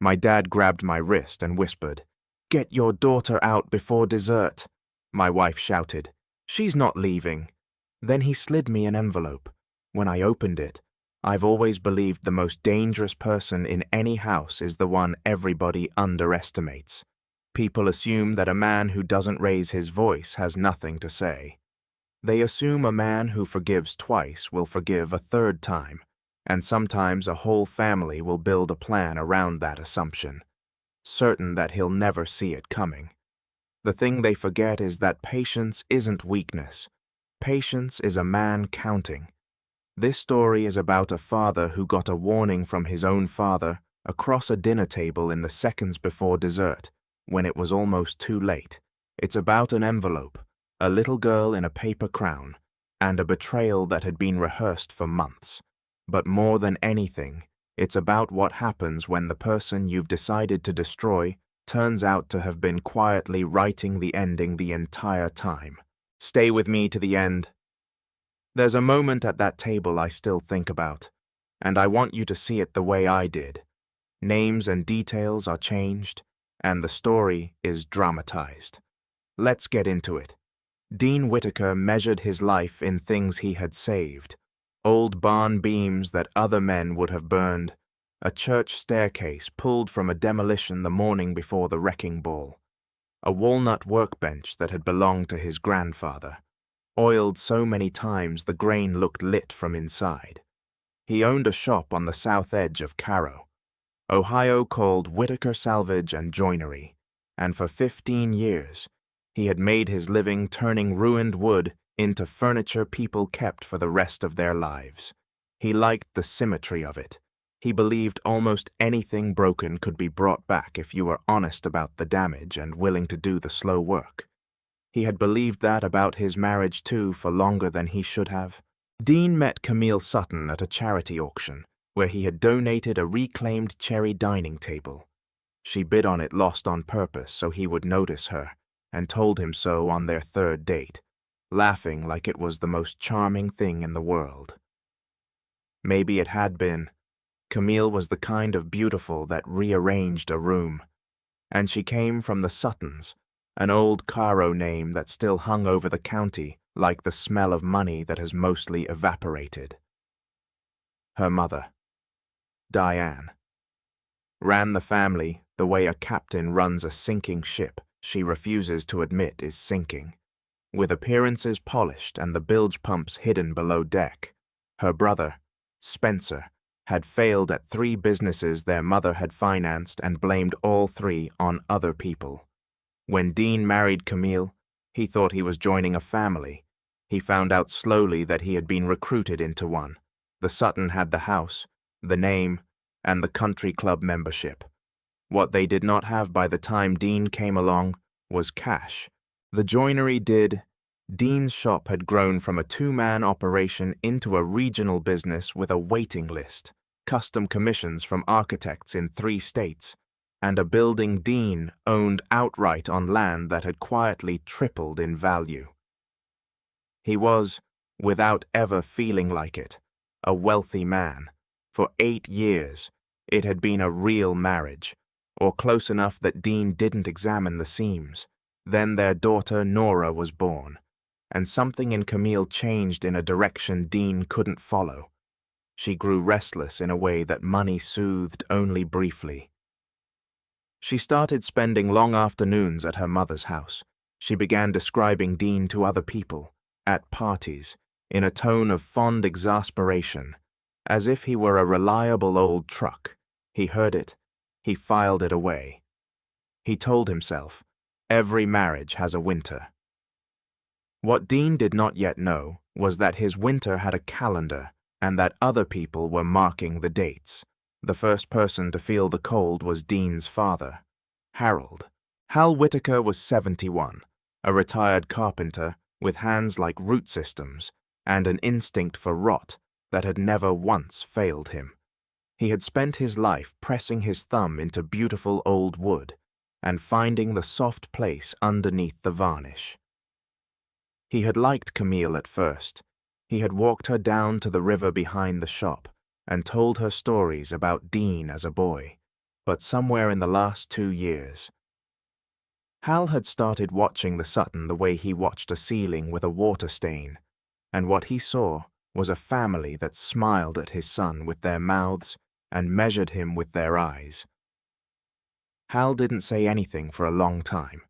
My dad grabbed my wrist and whispered, "Get your daughter out before dessert." My wife shouted, "She's not leaving." Then he slid me an envelope. When I opened it, I've always believed the most dangerous person in any house is the one everybody underestimates. People assume that a man who doesn't raise his voice has nothing to say. They assume a man who forgives twice will forgive a third time, and sometimes a whole family will build a plan around that assumption, certain that he'll never see it coming. The thing they forget is that patience isn't weakness. Patience is a man counting. This story is about a father who got a warning from his own father across a dinner table in the seconds before dessert, when it was almost too late. It's about an envelope, a little girl in a paper crown, and a betrayal that had been rehearsed for months. But more than anything, it's about what happens when the person you've decided to destroy turns out to have been quietly writing the ending the entire time. Stay with me to the end. There's a moment at that table I still think about, and I want you to see it the way I did. Names and details are changed, and the story is dramatized. Let's get into it. Dean Whitaker measured his life in things he had saved: old barn beams that other men would have burned, a church staircase pulled from a demolition the morning before the wrecking ball, a walnut workbench that had belonged to his grandfather, oiled so many times the grain looked lit from inside. He owned a shop on the south edge of Cairo, Ohio, called Whitaker Salvage and Joinery, and for 15 years he had made his living turning ruined wood into furniture people kept for the rest of their lives. He liked the symmetry of it. He believed almost anything broken could be brought back if you were honest about the damage and willing to do the slow work. He had believed that about his marriage too for longer than he should have. Dean met Camille Sutton at a charity auction where he had donated a reclaimed cherry dining table. She bid on it lost on purpose so he would notice her, and told him so on their third date, laughing like it was the most charming thing in the world. Maybe it had been. Camille was the kind of beautiful that rearranged a room, and she came from the Suttons, an old Cairo name that still hung over the county like the smell of money that has mostly evaporated. Her mother, Diane, ran the family the way a captain runs a sinking ship she refuses to admit is sinking. With appearances polished and the bilge pumps hidden below deck, her brother, Spencer, had failed at 3 businesses their mother had financed and blamed all 3 on other people. When Dean married Camille, he thought he was joining a family. He found out slowly that he had been recruited into one. The Sutton had the house, the name, and the country club membership. What they did not have by the time Dean came along was cash. The joinery did. Dean's shop had grown from a 2-man operation into a regional business with a waiting list, custom commissions from architects in 3 states, and a building Dean owned outright on land that had quietly tripled in value. He was, without ever feeling like it, a wealthy man. For 8 years, it had been a real marriage, or close enough that Dean didn't examine the seams. Then their daughter Nora was born, and something in Camille changed in a direction Dean couldn't follow. She grew restless in a way that money soothed only briefly. She started spending long afternoons at her mother's house. She began describing Dean to other people, at parties, in a tone of fond exasperation, as if he were a reliable old truck. He heard it. He filed it away. He told himself, every marriage has a winter. What Dean did not yet know was that his winter had a calendar and that other people were marking the dates. The first person to feel the cold was Dean's father, Harold. Hal Whitaker was 71, a retired carpenter with hands like root systems and an instinct for rot that had never once failed him. He had spent his life pressing his thumb into beautiful old wood and finding the soft place underneath the varnish. He had liked Camille at first. He had walked her down to the river behind the shop and told her stories about Dean as a boy. but somewhere in the last 2 years. Hal had started watching the Sutton the way he watched a ceiling with a water stain, and what he saw was a family that smiled at his son with their mouths and measured him with their eyes. Hal didn't say anything for a long time.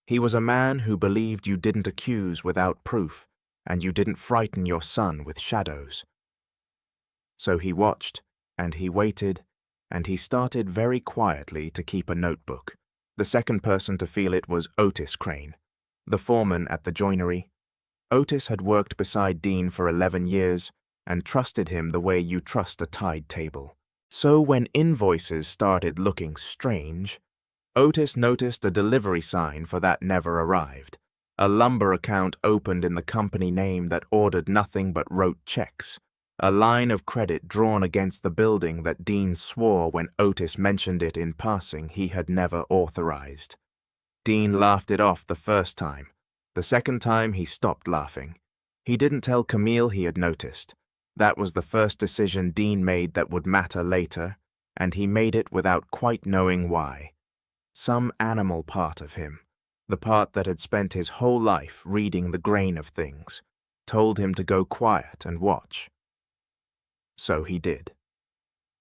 He was a man who believed you didn't accuse without proof, and you didn't frighten your son with shadows. So he watched, and he waited, and he started very quietly to keep a notebook. The second person to feel it was Otis Crane, the foreman at the joinery. Otis had worked beside Dean for 11 years and trusted him the way you trust a tide table. So when invoices started looking strange, Otis noticed a delivery sign for that never arrived. A lumber account opened in the company name that ordered nothing but wrote checks. A line of credit drawn against the building that Dean swore when Otis mentioned it in passing he had never authorized. Dean laughed it off the first time. The second time he stopped laughing. He didn't tell Camille he had noticed. That was the first decision Dean made that would matter later, and he made it without quite knowing why. Some animal part of him, the part that had spent his whole life reading the grain of things, told him to go quiet and watch. So he did.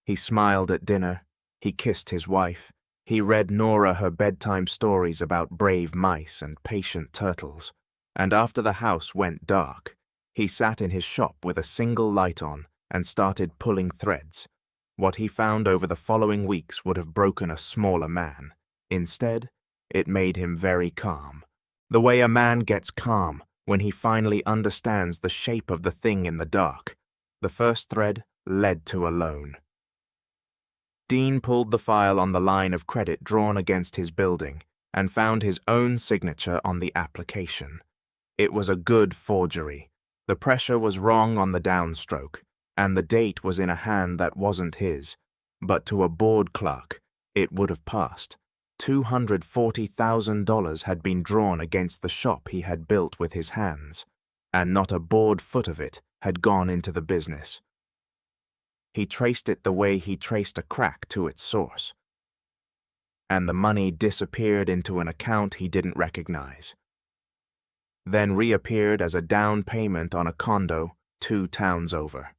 He smiled at dinner, he kissed his wife, he read Nora her bedtime stories about brave mice and patient turtles, and after the house went dark, he sat in his shop with a single light on and started pulling threads. What he found over the following weeks would have broken a smaller man. Instead, it made him very calm. The way a man gets calm when he finally understands the shape of the thing in the dark. The first thread led to a loan. Dean pulled the file on the line of credit drawn against his building and found his own signature on the application. It was a good forgery. The pressure was wrong on the downstroke, and the date was in a hand that wasn't his, but to a board clerk, it would have passed. $240,000 had been drawn against the shop he had built with his hands, and not a board foot of it had gone into the business. He traced it the way he traced a crack to its source, and the money disappeared into an account he didn't recognize, then reappeared as a down payment on a condo 2 towns over.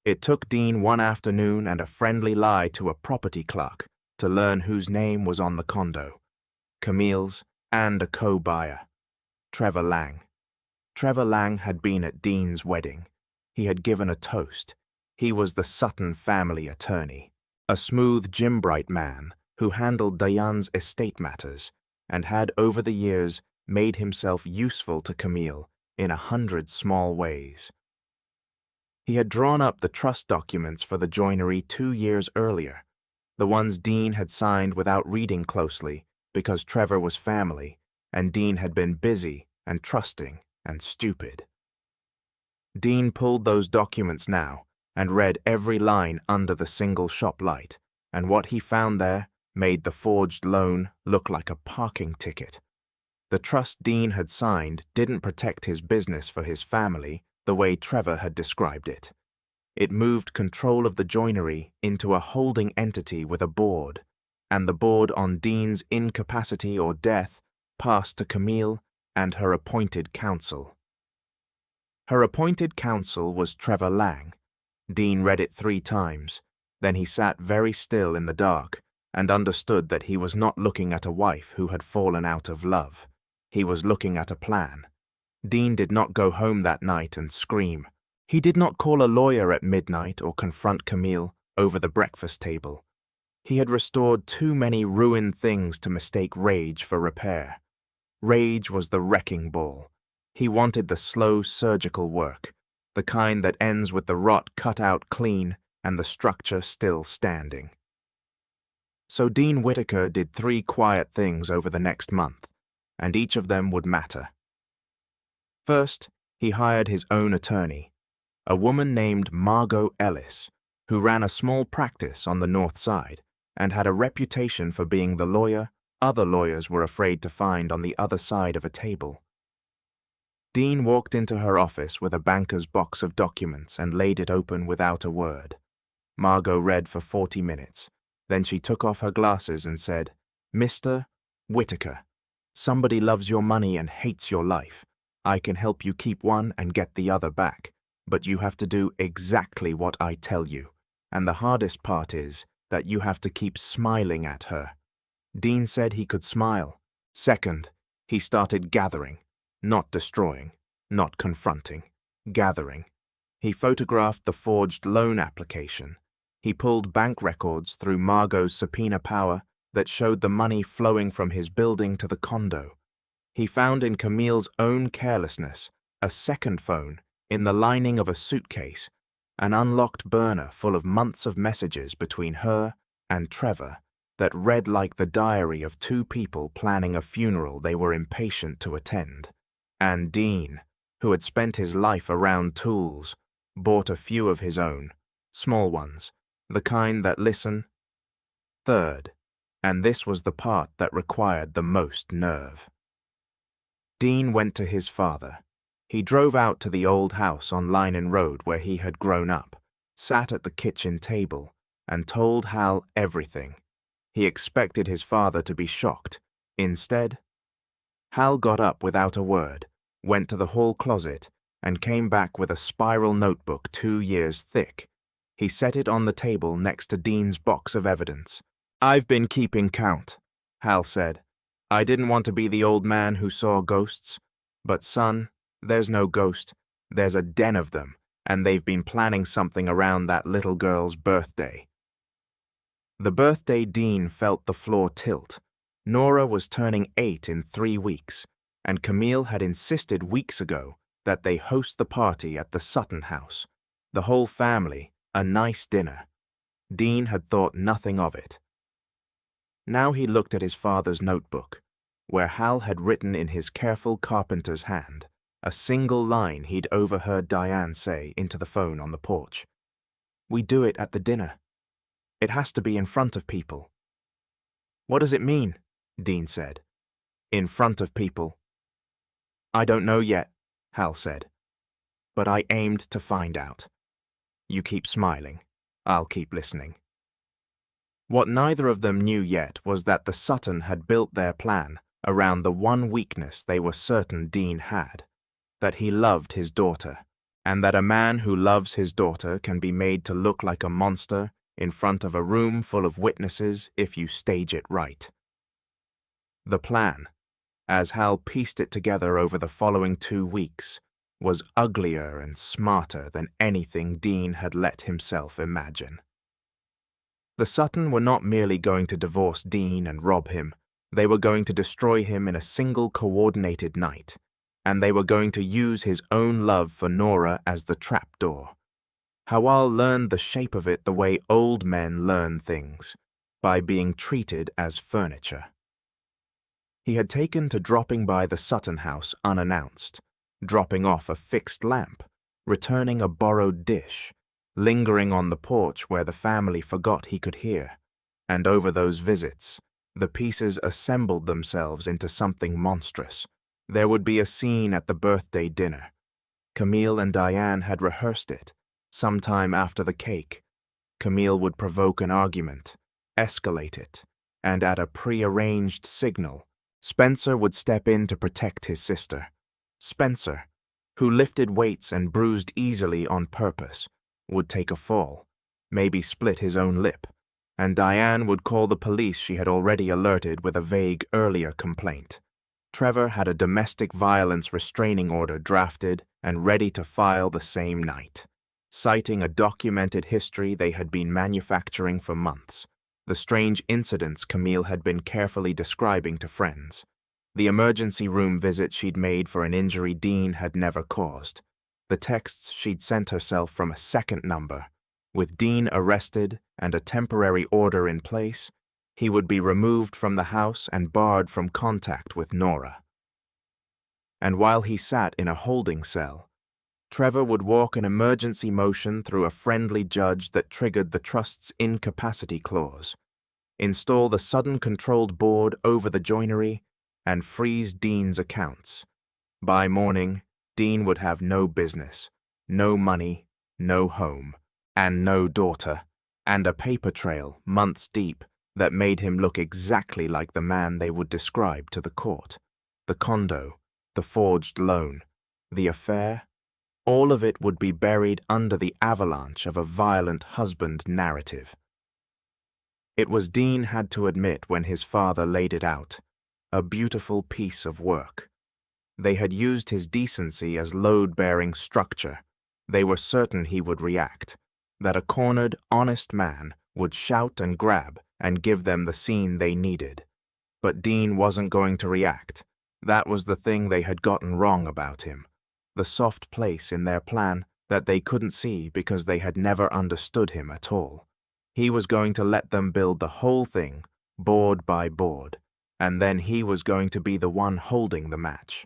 It took Dean one afternoon and a friendly lie to a property clerk to learn whose name was on the condo, Camille's and a co-buyer, Trevor Lang. Trevor Lang had been at Dean's wedding. He had given a toast. He was the Sutton family attorney, a smooth Jim Bright man who handled Diane's estate matters and had over the years made himself useful to Camille in 100 small ways. He had drawn up the trust documents for the joinery 2 years earlier, the ones Dean had signed without reading closely because Trevor was family and Dean had been busy and trusting and stupid. Dean pulled those documents now and read every line under the single shop light, and what he found there made the forged loan look like a parking ticket. The trust Dean had signed didn't protect his business for his family the way Trevor had described it. It moved control of the joinery into a holding entity with a board, and the board on Dean's incapacity or death passed to Camille and her appointed counsel. Her appointed counsel was Trevor Lang. Dean read it 3 times, then he sat very still in the dark and understood that he was not looking at a wife who had fallen out of love. He was looking at a plan. Dean did not go home that night and scream. He did not call a lawyer at midnight or confront Camille over the breakfast table. He had restored too many ruined things to mistake rage for repair. Rage was the wrecking ball. He wanted the slow surgical work, the kind that ends with the rot cut out clean and the structure still standing. So Dean Whitaker did 3 quiet things over the next month, and each of them would matter. First, he hired his own attorney, a woman named Margot Ellis, who ran a small practice on the North Side and had a reputation for being the lawyer other lawyers were afraid to find on the other side of a table. Dean walked into her office with a banker's box of documents and laid it open without a word. Margot read for 40 minutes, Then she took off her glasses and said, "Mr. Whitaker, somebody loves your money and hates your life. I can help you keep one and get the other back, but you have to do exactly what I tell you. And the hardest part is that you have to keep smiling at her." Dean said he could smile. Second, he started gathering, not destroying, not confronting, gathering. He photographed the forged loan application. He pulled bank records through Margot's subpoena power that showed the money flowing from his building to the condo. He found in Camille's own carelessness a second phone in the lining of a suitcase, an unlocked burner full of months of messages between her and Trevor that read like the diary of two people planning a funeral they were impatient to attend. And Dean, who had spent his life around tools, bought a few of his own, small ones, the kind that listen. Third, and this was the part that required the most nerve. Dean went to his father. He drove out to the old house on Linen Road where he had grown up, sat at the kitchen table, and told Hal everything. He expected his father to be shocked. Instead, Hal got up without a word, went to the hall closet, and came back with a spiral notebook 2 years thick. He set it on the table next to Dean's box of evidence. "I've been keeping count," Hal said. "I didn't want to be the old man who saw ghosts. But son, there's no ghost. There's a den of them, and they've been planning something around that little girl's birthday." The birthday Dean felt the floor tilt. Nora was turning 8 in 3 weeks, and Camille had insisted weeks ago that they host the party at the Sutton house. The whole family, a nice dinner. Dean had thought nothing of it. Now he looked at his father's notebook, where Hal had written in his careful carpenter's hand a single line he'd overheard Diane say into the phone on the porch. "We do it at the dinner. It has to be in front of people." "What does it mean?" Dean said. "In front of people." "I don't know yet," Hal said. "But I aimed to find out. You keep smiling. I'll keep listening." What neither of them knew yet was that the Sutton had built their plan around the one weakness they were certain Dean had, that he loved his daughter, and that a man who loves his daughter can be made to look like a monster in front of a room full of witnesses if you stage it right. The plan, as Hal pieced it together over the following 2 weeks, was uglier and smarter than anything Dean had let himself imagine. The Sutton were not merely going to divorce Dean and rob him, they were going to destroy him in a single coordinated night, and they were going to use his own love for Nora as the trapdoor. Hawal learned the shape of it the way old men learn things, by being treated as furniture. He had taken to dropping by the Sutton house unannounced, dropping off a fixed lamp, returning a borrowed dish, lingering on the porch where the family forgot he could hear, and over those visits, the pieces assembled themselves into something monstrous. There would be a scene at the birthday dinner. Camille and Diane had rehearsed it. Sometime after the cake, Camille would provoke an argument, escalate it, and at a prearranged signal, Spencer would step in to protect his sister. Spencer, who lifted weights and bruised easily on purpose, would take a fall, maybe split his own lip, and Diane would call the police she had already alerted with a vague earlier complaint. Trevor had a domestic violence restraining order drafted and ready to file the same night, citing a documented history they had been manufacturing for months, the strange incidents Camille had been carefully describing to friends, the emergency room visit she'd made for an injury Dean had never caused, the texts she'd sent herself from a second number. With Dean arrested and a temporary order in place, he would be removed from the house and barred from contact with Nora. And while he sat in a holding cell, Trevor would walk an emergency motion through a friendly judge that triggered the trust's incapacity clause, install the sudden controlled board over the joinery, and freeze Dean's accounts. By morning, Dean would have no business, no money, no home, and no daughter, and a paper trail, months deep, that made him look exactly like the man they would describe to the court. The condo, the forged loan, the affair, all of it would be buried under the avalanche of a violent husband narrative. It was, Dean had to admit when his father laid it out, a beautiful piece of work. They had used his decency as load-bearing structure. They were certain he would react, that a cornered, honest man would shout and grab and give them the scene they needed. But Dean wasn't going to react. That was the thing they had gotten wrong about him, the soft place in their plan that they couldn't see because they had never understood him at all. He was going to let them build the whole thing, board by board, and then he was going to be the one holding the match.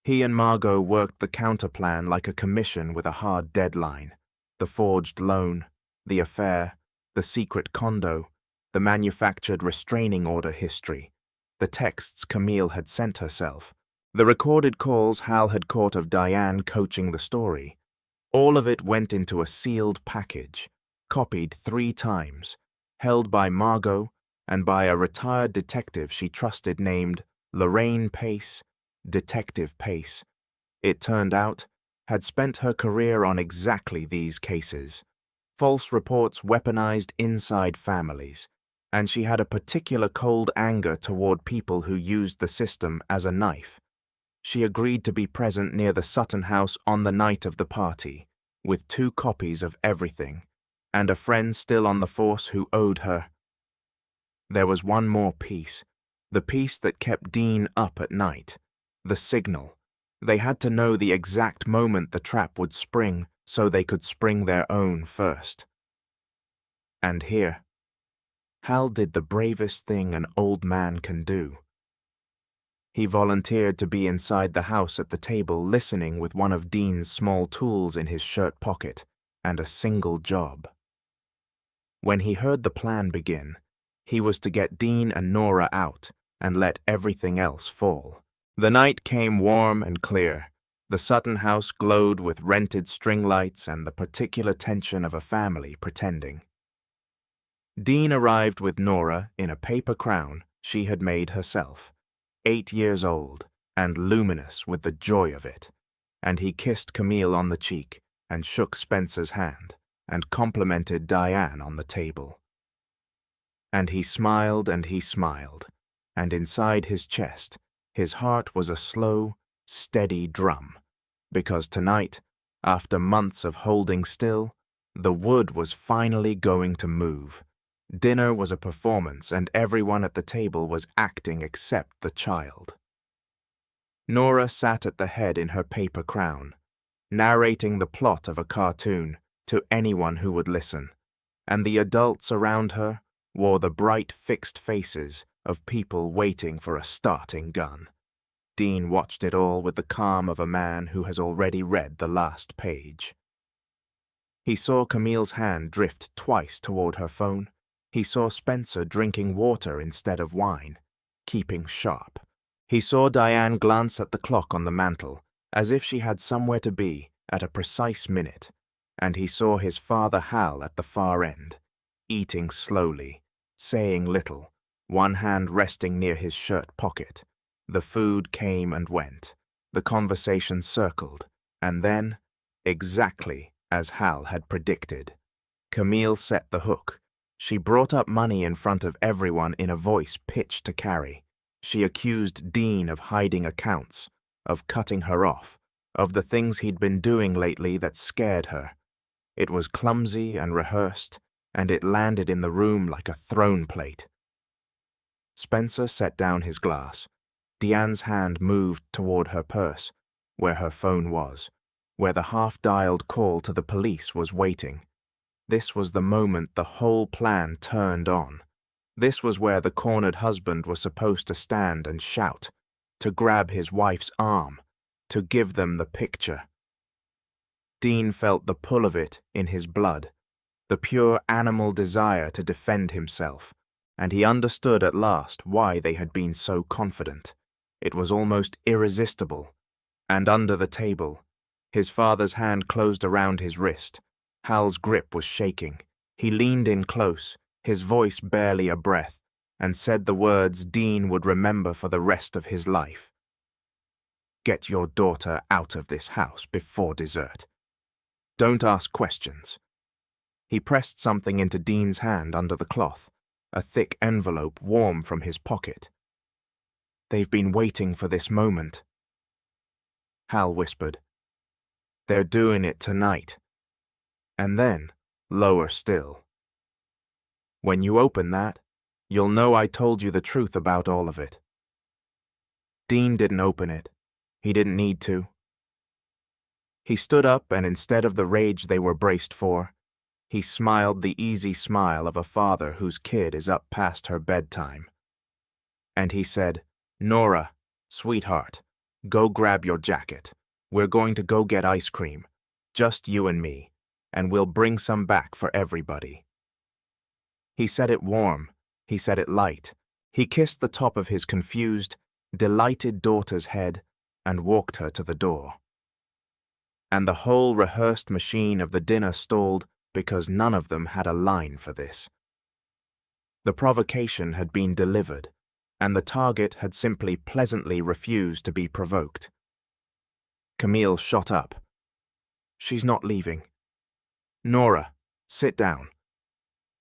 He and Margot worked the counterplan like a commission with a hard deadline. The forged loan, the affair, the secret condo, the manufactured restraining order history, the texts Camille had sent herself, the recorded calls Hal had caught of Diane coaching the story. All of it went into a sealed package, copied 3 times, held by Margot and by a retired detective she trusted named Lorraine Pace, Detective Pace. It turned out, had spent her career on exactly these cases. False reports weaponized inside families, and she had a particular cold anger toward people who used the system as a knife. She agreed to be present near the Sutton house on the night of the party, with 2 copies of everything, and a friend still on the force who owed her. There was one more piece, the piece that kept Dean up at night, the signal. They had to know the exact moment the trap would spring so they could spring their own first. And here, Hal did the bravest thing an old man can do. He volunteered to be inside the house at the table listening with one of Dean's small tools in his shirt pocket and a single job. When he heard the plan begin, he was to get Dean and Nora out and let everything else fall. The night came warm and clear. The Sutton house glowed with rented string lights and the particular tension of a family pretending. Dean arrived with Nora in a paper crown she had made herself, 8 years old and luminous with the joy of it, and he kissed Camille on the cheek and shook Spencer's hand and complimented Diane on the table. And he smiled, and inside his chest, his heart was a slow, steady drum, because tonight, after months of holding still, the wood was finally going to move. Dinner was a performance, and everyone at the table was acting except the child. Nora sat at the head in her paper crown, narrating the plot of a cartoon to anyone who would listen, and the adults around her wore the bright, fixed faces of people waiting for a starting gun. Dean watched it all with the calm of a man who has already read the last page. He saw Camille's hand drift twice toward her phone. He saw Spencer drinking water instead of wine, keeping sharp. He saw Diane glance at the clock on the mantel, as if she had somewhere to be at a precise minute, and he saw his father Hal at the far end, eating slowly, saying little, one hand resting near his shirt pocket. The food came and went, the conversation circled, and then, exactly as Hal had predicted, Camille set the hook. She brought up money in front of everyone in a voice pitched to carry. She accused Dean of hiding accounts, of cutting her off, of the things he'd been doing lately that scared her. It was clumsy and rehearsed, and it landed in the room like a thrown plate. Spencer set down his glass. Diane's hand moved toward her purse, where her phone was, where the half-dialed call to the police was waiting. This was the moment the whole plan turned on. This was where the cornered husband was supposed to stand and shout, to grab his wife's arm, to give them the picture. Dean felt the pull of it in his blood, the pure animal desire to defend himself, and he understood at last why they had been so confident. It was almost irresistible, and under the table, his father's hand closed around his wrist. Hal's grip was shaking. He leaned in close, his voice barely a breath, and said the words Dean would remember for the rest of his life. "Get your daughter out of this house before dessert. Don't ask questions." He pressed something into Dean's hand under the cloth, a thick envelope warm from his pocket. "They've been waiting for this moment," Hal whispered. "They're doing it tonight." And then, lower still, "When you open that, you'll know I told you the truth about all of it." Dean didn't open it. He didn't need to. He stood up, and instead of the rage they were braced for, he smiled the easy smile of a father whose kid is up past her bedtime. And he said, "Nora, sweetheart, go grab your jacket. We're going to go get ice cream, just you and me, and we'll bring some back for everybody." He said it warm, he said it light. He kissed the top of his confused, delighted daughter's head and walked her to the door. And the whole rehearsed machine of the dinner stalled because none of them had a line for this. The provocation had been delivered, and the target had simply pleasantly refused to be provoked. Camille shot up. "She's not leaving. Nora, sit down."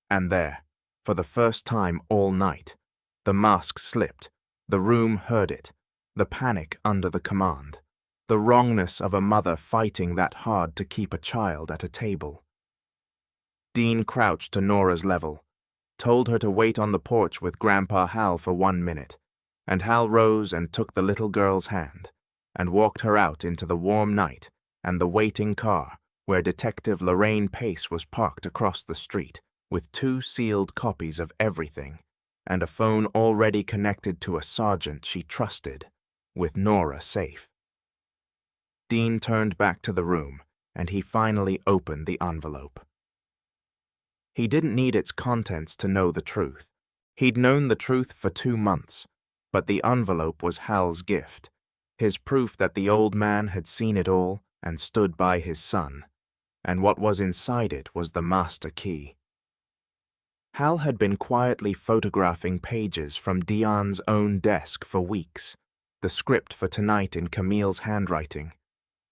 And there, for the first time all night, the mask slipped, the room heard it, the panic under the command, the wrongness of a mother fighting that hard to keep a child at a table. Dean crouched to Nora's level, told her to wait on the porch with Grandpa Hal for 1 minute, and Hal rose and took the little girl's hand and walked her out into the warm night and the waiting car where Detective Lorraine Pace was parked across the street with 2 sealed copies of everything and a phone already connected to a sergeant she trusted, with Nora safe. Dean turned back to the room, and he finally opened the envelope. He didn't need its contents to know the truth. He'd known the truth for 2 months, but the envelope was Hal's gift, his proof that the old man had seen it all and stood by his son, and what was inside it was the master key. Hal had been quietly photographing pages from Dion's own desk for weeks, the script for tonight in Camille's handwriting,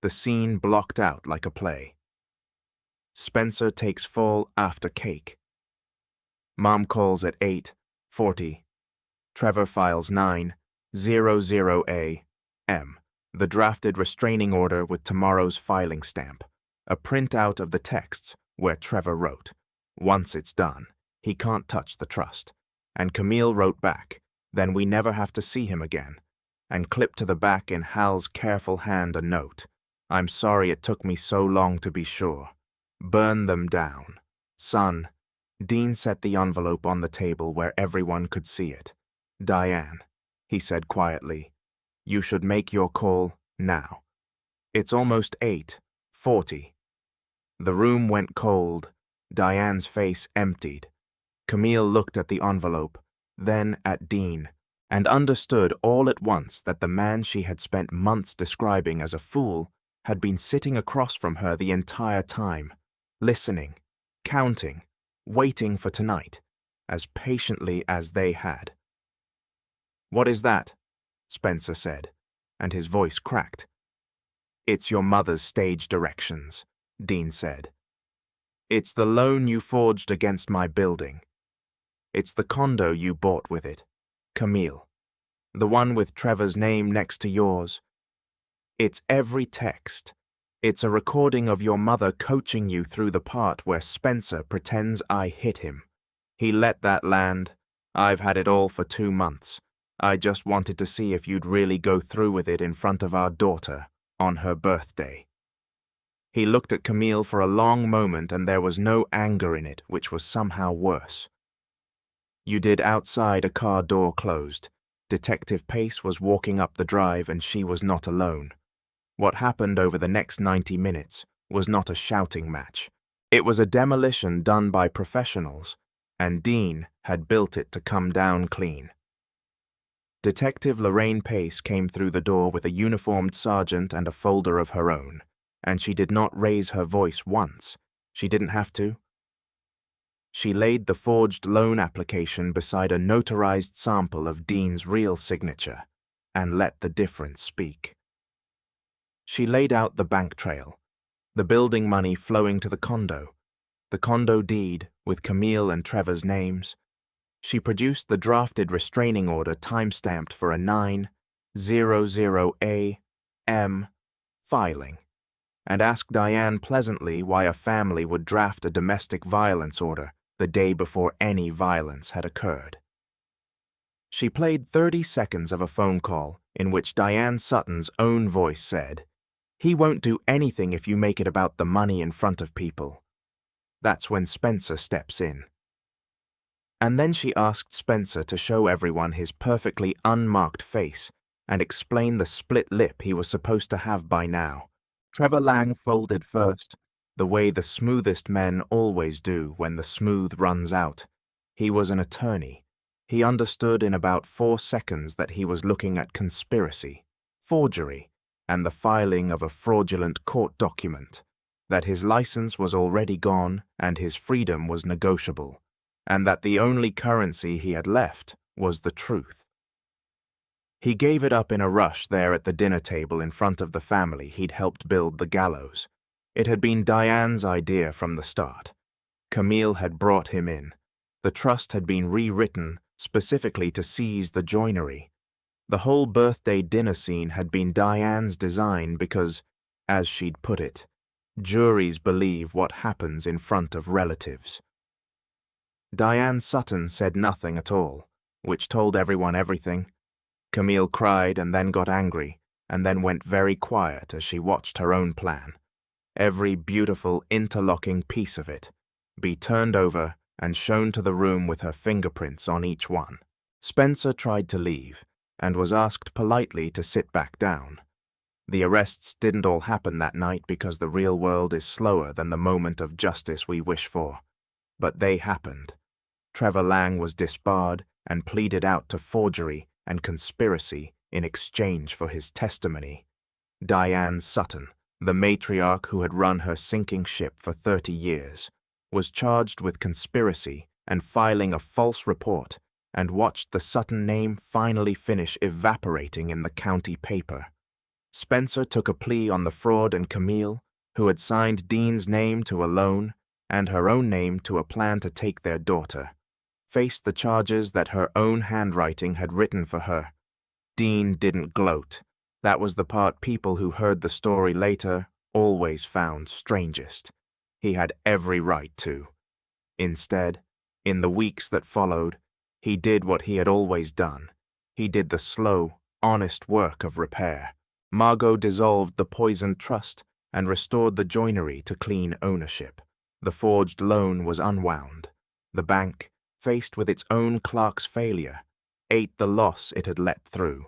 the scene blocked out like a play. Spencer takes fall after cake. Mom calls at 8:40. Trevor files 9:00 a.m. The drafted restraining order with tomorrow's filing stamp, a printout of the texts where Trevor wrote, "Once it's done, he can't touch the trust." And Camille wrote back, "Then we never have to see him again," and clipped to the back in Hal's careful hand a note, "I'm sorry it took me so long to be sure. Burn them down. Son." Dean set the envelope on the table where everyone could see it. "Diane," he said quietly, "you should make your call now. It's almost 8:40. The room went cold. Diane's face emptied. Camille looked at the envelope, then at Dean, and understood all at once that the man she had spent months describing as a fool had been sitting across from her the entire time, listening, counting, waiting for tonight, as patiently as they had. "What is that?" Spencer said, and his voice cracked. "It's your mother's stage directions," Dean said. "It's the loan you forged against my building. It's the condo you bought with it, Camille. The one with Trevor's name next to yours. It's every text. It's a recording of your mother coaching you through the part where Spencer pretends I hit him. He let that land. I've had it all for 2 months. I just wanted to see if you'd really go through with it in front of our daughter on her birthday." He looked at Camille for a long moment, and there was no anger in it, which was somehow worse. "You did outside a car door closed. Detective Pace was walking up the drive and she was not alone. What happened over the next 90 minutes was not a shouting match. It was a demolition done by professionals, and Dean had built it to come down clean." Detective Lorraine Pace came through the door with a uniformed sergeant and a folder of her own, and she did not raise her voice once. She didn't have to. She laid the forged loan application beside a notarized sample of Dean's real signature and let the difference speak. She laid out the bank trail, the building money flowing to the condo deed with Camille and Trevor's names. She produced the drafted restraining order time-stamped for a 9:00 a.m. filing, and asked Diane pleasantly why a family would draft a domestic violence order the day before any violence had occurred. She played 30 seconds of a phone call in which Diane Sutton's own voice said, "He won't do anything if you make it about the money in front of people." That's when Spencer steps in. And then she asked Spencer to show everyone his perfectly unmarked face and explain the split lip he was supposed to have by now. Trevor Lang folded first, the way the smoothest men always do when the smooth runs out. He was an attorney. He understood in about 4 seconds that he was looking at conspiracy, forgery, and the filing of a fraudulent court document, that his license was already gone and his freedom was negotiable, and that the only currency he had left was the truth. He gave it up in a rush there at the dinner table in front of the family he'd helped build the gallows. It had been Diane's idea from the start. Camille had brought him in. The trust had been rewritten specifically to seize the joinery. The whole birthday dinner scene had been Diane's design because, as she'd put it, juries believe what happens in front of relatives. Diane Sutton said nothing at all, which told everyone everything. Camille cried and then got angry, and then went very quiet as she watched her own plan, every beautiful interlocking piece of it, be turned over and shown to the room with her fingerprints on each one. Spencer tried to leave, and was asked politely to sit back down. The arrests didn't all happen that night because the real world is slower than the moment of justice we wish for. But they happened. Trevor Lang was disbarred and pleaded out to forgery and conspiracy in exchange for his testimony. Diane Sutton, the matriarch who had run her sinking ship for 30 years, was charged with conspiracy and filing a false report, and watched the Sutton name finally finish evaporating in the county paper. Spencer took a plea on the fraud, and Camille, who had signed Dean's name to a loan and her own name to a plan to take their daughter, faced the charges that her own handwriting had written for her. Dean didn't gloat. That was the part people who heard the story later always found strangest. He had every right to. Instead, in the weeks that followed, he did what he had always done. He did the slow, honest work of repair. Margot dissolved the poisoned trust and restored the joinery to clean ownership. The forged loan was unwound. The bank, faced with its own clerk's failure, ate the loss it had let through.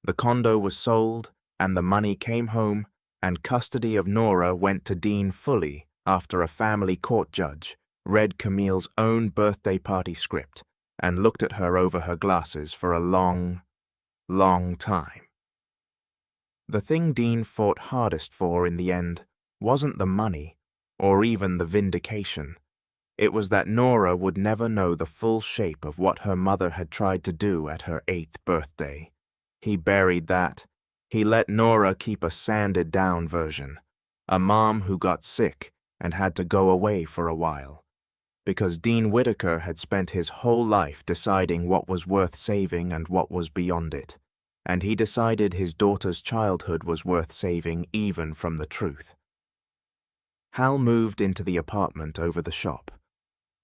The condo was sold, and the money came home, and custody of Nora went to Dean fully after a family court judge read Camille's own birthday party script and looked at her over her glasses for a long, long time. The thing Dean fought hardest for in the end wasn't the money, or even the vindication. It was that Nora would never know the full shape of what her mother had tried to do at her 8th birthday. He buried that. He let Nora keep a sanded-down version, a mom who got sick and had to go away for a while, because Dean Whitaker had spent his whole life deciding what was worth saving and what was beyond it, and he decided his daughter's childhood was worth saving even from the truth. Hal moved into the apartment over the shop.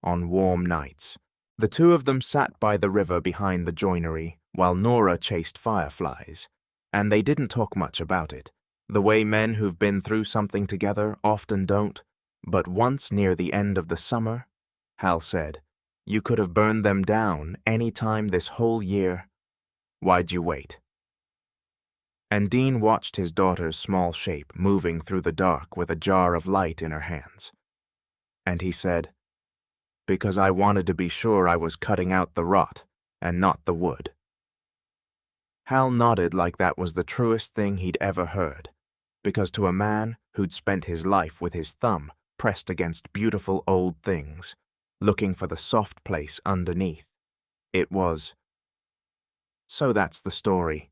On warm nights, the two of them sat by the river behind the joinery while Nora chased fireflies, and they didn't talk much about it, the way men who've been through something together often don't. But once near the end of the summer, Hal said, "You could have burned them down any time this whole year. Why'd you wait?" And Dean watched his daughter's small shape moving through the dark with a jar of light in her hands. And he said, "Because I wanted to be sure I was cutting out the rot and not the wood." Hal nodded like that was the truest thing he'd ever heard, because to a man who'd spent his life with his thumb pressed against beautiful old things, looking for the soft place underneath. It was. So that's the story,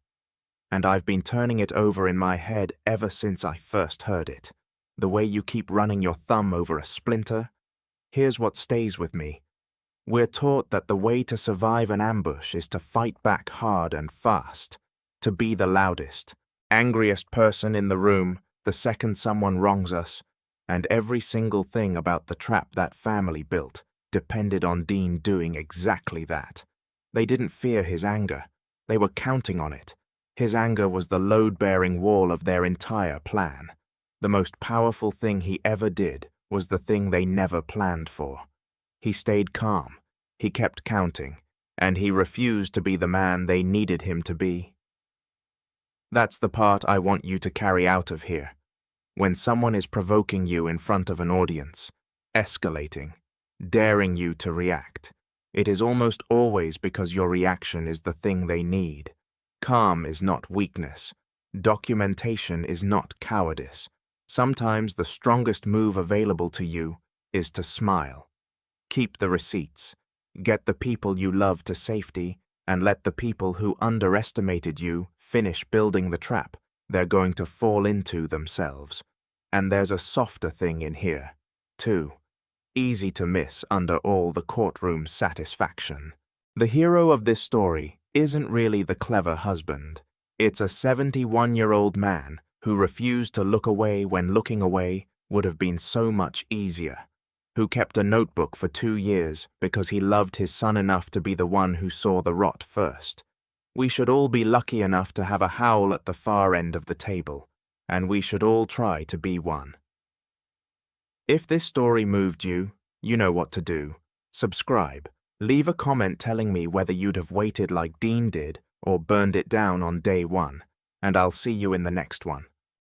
and I've been turning it over in my head ever since I first heard it. The way you keep running your thumb over a splinter. Here's what stays with me. We're taught that the way to survive an ambush is to fight back hard and fast, to be the loudest, angriest person in the room the second someone wrongs us, and every single thing about the trap that family built depended on Dean doing exactly that. They didn't fear his anger. They were counting on it. His anger was the load-bearing wall of their entire plan. The most powerful thing he ever did was the thing they never planned for. He stayed calm, he kept counting, and he refused to be the man they needed him to be. That's the part I want you to carry out of here. When someone is provoking you in front of an audience, escalating, daring you to react, it is almost always because your reaction is the thing they need. Calm is not weakness. Documentation is not cowardice. Sometimes the strongest move available to you is to smile. Keep the receipts. Get the people you love to safety, and let the people who underestimated you finish building the trap they're going to fall into themselves. And there's a softer thing in here, too. Easy to miss under all the courtroom satisfaction. The hero of this story isn't really the clever husband. It's a 71-year-old man who refused to look away when looking away would have been so much easier, who kept a notebook for 2 years because he loved his son enough to be the one who saw the rot first. We should all be lucky enough to have a Howl at the far end of the table, and we should all try to be one. If this story moved you, you know what to do. Subscribe. Leave a comment telling me whether you'd have waited like Dean did or burned it down on day one, and I'll see you in the next one.